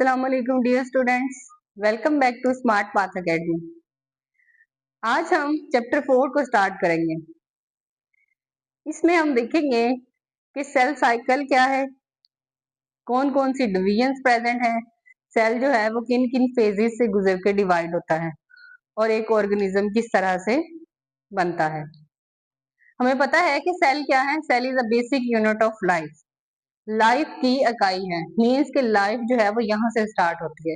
अस्सलाम वालेकुम dear students, welcome back to smart path academy. आज हम चैप्टर 4 को स्टार्ट करेंगे। इसमें हम देखेंगे कि सेल साइकिल क्या है, कौन कौन सी डिविजन्स प्रेजेंट है, सेल जो है वो किन किन फेजेस से गुजर के डिवाइड होता है और एक ऑर्गेनिज्म किस तरह से बनता है। हमें पता है कि सेल क्या है। Cell is a basic unit of life. Life की इकाई है, मीन्स कि लाइफ जो है वो यहाँ से स्टार्ट होती है।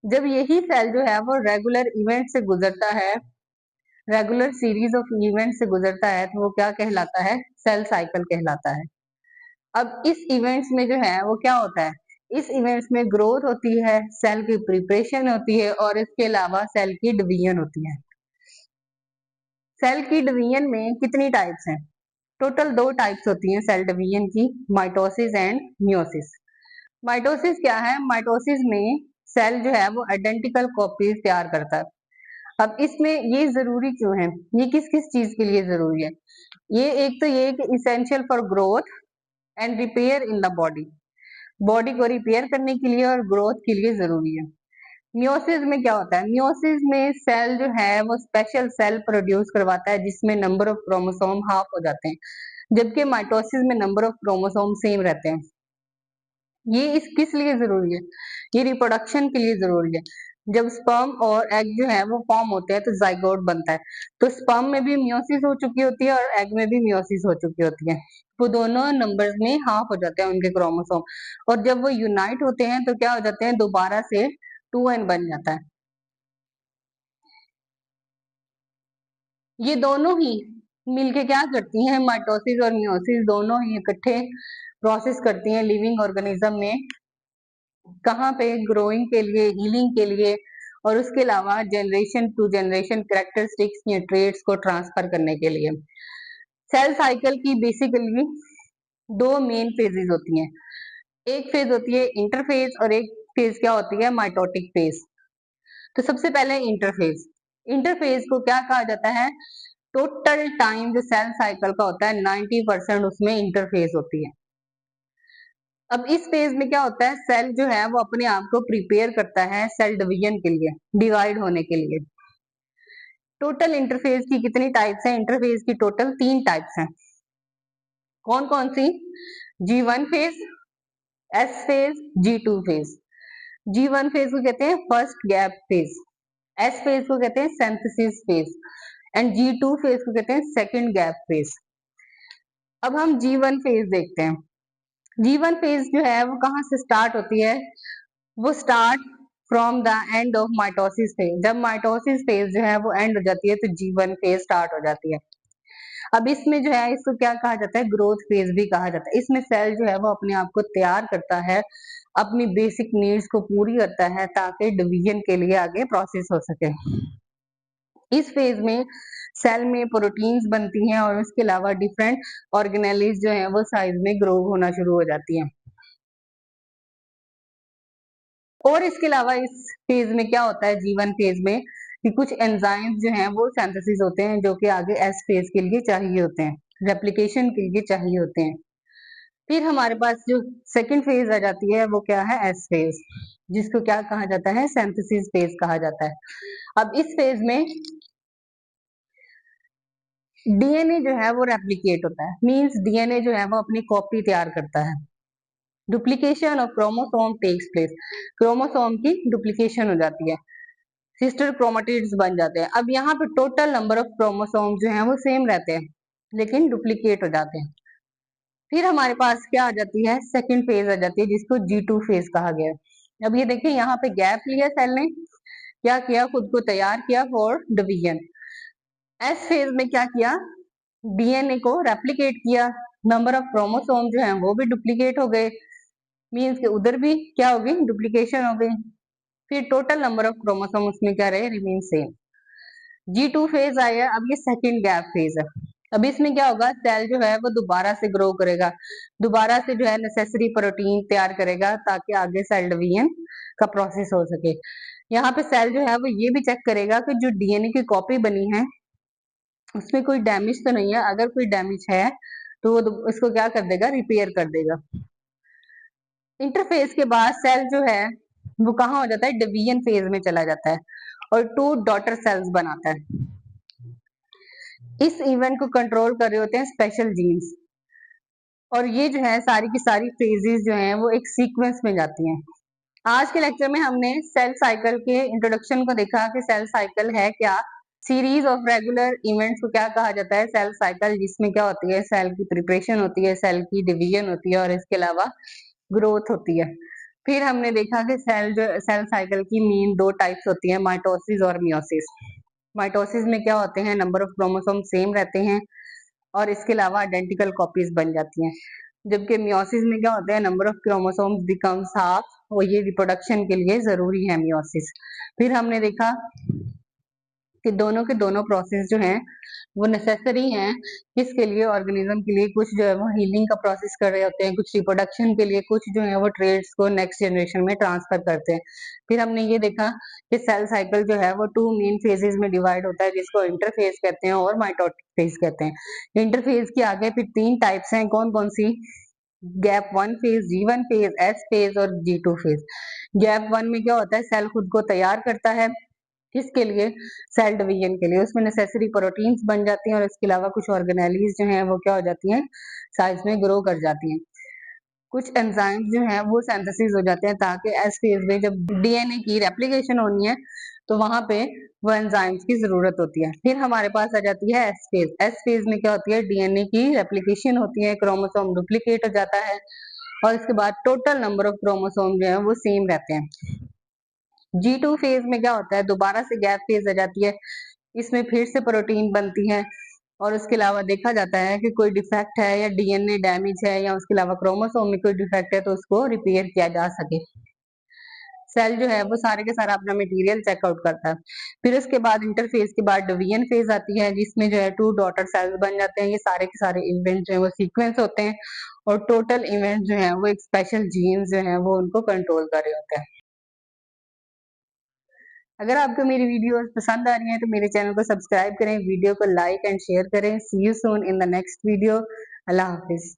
जब यही सेल जो है वो रेगुलर इवेंट से गुजरता है, रेगुलर सीरीज ऑफ इवेंट से गुजरता है, तो वो क्या कहलाता है? सेल साइकिल कहलाता है। अब इस इवेंट्स में जो है वो क्या होता है? इस इवेंट्स में ग्रोथ होती है, सेल की प्रिपरेशन होती है और इसके अलावा सेल की डिवीजन होती है। सेल की डिवीजन में कितनी टाइप्स हैं? टोटल 2 टाइप्स होती हैं सेल डिवीजन की, माइटोसिस एंड मियोसिस। माइटोसिस क्या है? माइटोसिस में सेल जो है वो आइडेंटिकल कॉपीज तैयार करता है। अब इसमें ये जरूरी क्यों है? ये किस किस चीज के लिए जरूरी है? ये एक तो ये कि essential for growth and repair in the body, body को रिपेयर करने के लिए और ग्रोथ के लिए जरूरी है। मियोसिस में क्या होता है? मियोसिस में सेल जो है वो स्पेशल सेल प्रोड्यूस करवाता है जिसमें नंबर ऑफ क्रोमोसोम हाफ हो जाते हैं, जबकि माइटोसिस में नंबर ऑफ क्रोमोसोम सेम रहते हैं। ये इस किस लिए जरूरी है? ये रिप्रोडक्शन के लिए जरूरी है। जब स्पर्म और एग जो है वो फॉर्म होते हैं तो जाइगोट बनता है, तो स्पर्म में भी मियोसिस हो चुकी होती है और एग में भी मियोसिस हो चुकी होती है। वो दोनों नंबर्स में हाफ हो जाते हैं उनके क्रोमोसोम, और जब वो यूनाइट होते हैं तो क्या हो जाते हैं? दोबारा से 2n बन जाता है। ये दोनों ही मिलके क्या करती हैं? माइटोसिस और मियोसिस दोनों ही इकट्ठे प्रोसेस करती हैं लिविंग ऑर्गेनिज्म में। कहाँ पे? ग्रोइंग के लिए, हीलिंग के लिए, और उसके अलावा जनरेशन टू जनरेशन कैरेक्टरिस्टिक्स या ट्रेड्स को ट्रांसफर करने के लिए। सेल साइकिल की बेसिकली 2 मेन फेजेस होती हैं। एक फेज होती है इंटरफेज और एक फेज क्या होती है? Mitotic phase. तो सबसे पहले इंटरफेज। इंटरफेज को क्या कहा जाता है? टोटल टाइम जो सेल साइकिल का होता है 90% उसमें इंटरफेज होती है। अब इस फेज में क्या होता है? सेल जो है वो अपने आप को प्रिपेयर करता है सेल डिवीजन के लिए, डिवाइड होने के लिए। टोटल इंटरफेज की कितनी टाइप्स हैं? इंटरफेज की टोटल 3 टाइप्स हैं। कौन कौन सी? G1 phase, S phase, G2 phase. G1 phase को कहते हैं first gap phase, S phase को कहते हैं synthesis phase and G2 phase को कहते हैं सेकंड गैप फेज। अब हम G1 फेज देखते हैं। G1 फेज जो है वो कहाँ से स्टार्ट होती है? वो start from the end of mitosis phase. जब माइटोसिस फेज जो है वो एंड हो जाती है तो G1 फेज स्टार्ट हो जाती है। अब इसमें जो है इसको क्या कहा जाता है? ग्रोथ फेज भी कहा जाता है। इसमें सेल जो है वो अपने आप को तैयार करता है, अपनी बेसिक नीड्स को पूरी करता है ताकि डिवीजन के लिए आगे प्रोसेस हो सके। इस फेज में सेल में प्रोटीन्स बनती हैं और उसके अलावा डिफरेंट ऑर्गेनेलिज जो है वो साइज में ग्रो होना शुरू हो जाती हैं। और इसके अलावा इस फेज में क्या होता है? G1 फेज में कि कुछ एंजाइम्स जो हैं वो सिंथेसिस होते हैं जो कि आगे S फेज के लिए चाहिए होते हैं, रेप्लिकेशन के लिए चाहिए होते हैं। फिर हमारे पास जो सेकंड फेज आ जाती है वो क्या है? S फेज, जिसको क्या कहा जाता है? सिंथेसिस फेज कहा जाता है। अब इस फेज में डीएनए जो है वो रेप्लिकेट होता है, मींस डीएनए जो है वो अपनी कॉपी तैयार करता है। Duplication of chromosome takes place, chromosome की डुप्लीकेशन हो जाती है, सिस्टर क्रोमेटिड्स बन जाते हैं। अब यहाँ पे टोटल नंबर ऑफ क्रोमोसोम जो है वो सेम रहते हैं लेकिन डुप्लीकेट हो जाते हैं। फिर हमारे पास क्या आ जाती है? सेकंड फेज आ जाती है जिसको G2 फेज कहा गया है। अब ये देखिए यहाँ पे गैप लिया सेल ने, क्या किया? खुद को तैयार किया फॉर डिवीजन। एस फेज में क्या किया? डीएनए को रेप्लिकेट किया, नंबर ऑफ क्रोमोसोम जो है वो भी डुप्लीकेट हो गए, मीन्स के उधर भी क्या हो गई? डुप्लीकेशन हो गई। फिर टोटल नंबर ऑफ क्रोमोसोम उसमें क्या रहे? Remain same. G2 फेज आया। अब ये सेकंड गैप फेज है। अब इसमें क्या होगा? सेल जो है वो दोबारा से ग्रो करेगा, दोबारा से जो है नेसेसरी प्रोटीन तैयार करेगा ताकि आगे सेल डिवीजन का प्रोसेस हो सके। यहाँ पे सेल जो है वो ये भी चेक करेगा कि जो डीएनए की कॉपी बनी है उसमें कोई डैमेज तो नहीं है। अगर कोई डैमेज है तो वो इसको क्या कर देगा? रिपेयर कर देगा। इंटरफेस के बाद सेल जो है वो कहाँ हो जाता है, डिवीजन फेज में चला जाता है और 2 डॉटर सेल्स बनाता है। इस इवेंट को कंट्रोल कर रहे होते हैं स्पेशल जीन्स, और ये जो है सारी की सारी फेजेस जो हैं वो एक सीक्वेंस में जाती हैं। आज के लेक्चर में हमने सेल साइकिल के इंट्रोडक्शन को देखा कि सेल साइकिल है क्या, सीरीज ऑफ रेगुलर इवेंट्स को क्या कहा जाता है, सेल साइकिल, जिसमें क्या होती है, सेल की प्रिपरेशन होती है, सेल की डिवीजन होती है और इसके अलावा ग्रोथ होती है। फिर हमने देखा कि सेल साइकिल की मेन 2 टाइप्स होती है, माइटोसिस और मियोसिस। माइटोसिस में क्या होते हैं, नंबर ऑफ क्रोमोसोम सेम रहते हैं और इसके अलावा आइडेंटिकल कॉपीज बन जाती हैं। जबकि मियोसिस में क्या होता है, number of chromosomes becomes half, और ये रिप्रोडक्शन के लिए जरूरी है मियोसिस। फिर हमने देखा कि दोनों के दोनों प्रोसेस जो हैं वो नेसेसरी हैं, किसके लिए, ऑर्गेनिज्म के लिए। कुछ जो है वो हीलिंग का प्रोसेस कर रहे होते हैं, कुछ रिप्रोडक्शन के लिए, कुछ जो है वो ट्रेड्स को नेक्स्ट जनरेशन में ट्रांसफर करते हैं। फिर हमने ये देखा कि सेल साइकिल जो है वो 2 मेन फेजेस में डिवाइड होता है, जिसको इंटरफेज कहते हैं और माइटोटिक फेज कहते हैं। इंटरफेज के आगे फिर 3 टाइप्स हैं, कौन कौन सी, gap 1 phase, G1 phase, S phase और G2 फेज। गैप 1 में क्या होता है, सेल खुद को तैयार करता है, किसके लिए, सेल डिवीजन के लिए। उसमें नेसेसरी प्रोटीन्स बन जाती हैं और इसके अलावा कुछ ऑर्गेनेलीज जो हैं वो क्या हो जाती हैं, साइज में ग्रो कर जाती हैं। कुछ एंजाइम्स जो हैं वो सिंथेसिस हो जाते हैं, ताकि एस फेज में जब डीएनए की रेप्लिकेशन होनी है तो वहां पे वो एंजाइम्स की जरूरत होती है। फिर हमारे पास आ जाती है एस फेज। एस फेज में क्या होती है, डीएनए की रेप्लिकेशन होती है, क्रोमोसोम डुप्लीकेट हो जाता है और इसके बाद टोटल नंबर ऑफ क्रोमोसोम जो है वो सेम रहते हैं। G2 फेज में क्या होता है, दोबारा से गैप फेज आ जाती है, इसमें फिर से प्रोटीन बनती है और उसके अलावा देखा जाता है कि कोई डिफेक्ट है या डीएनए डैमेज है या उसके अलावा क्रोमोसोम में कोई डिफेक्ट है तो उसको रिपेयर किया जा सके। सेल जो है वो सारे के सारा अपना मटेरियल चेकआउट करता है। फिर उसके बाद इंटरफेज के बाद डिवीजन फेज आती है, जिसमें जो है 2 डॉटर सेल्स बन जाते हैं। ये सारे के सारे इवेंट जो है वो सीक्वेंस होते हैं और टोटल इवेंट जो है वो एक स्पेशल जीन्स जो है वो उनको कंट्रोल कर रहे होते हैं। अगर आपको मेरी वीडियोस पसंद आ रही हैं तो मेरे चैनल को सब्सक्राइब करें, वीडियो को लाइक एंड शेयर करें। See you soon in the next video. अल्लाह हाफिज।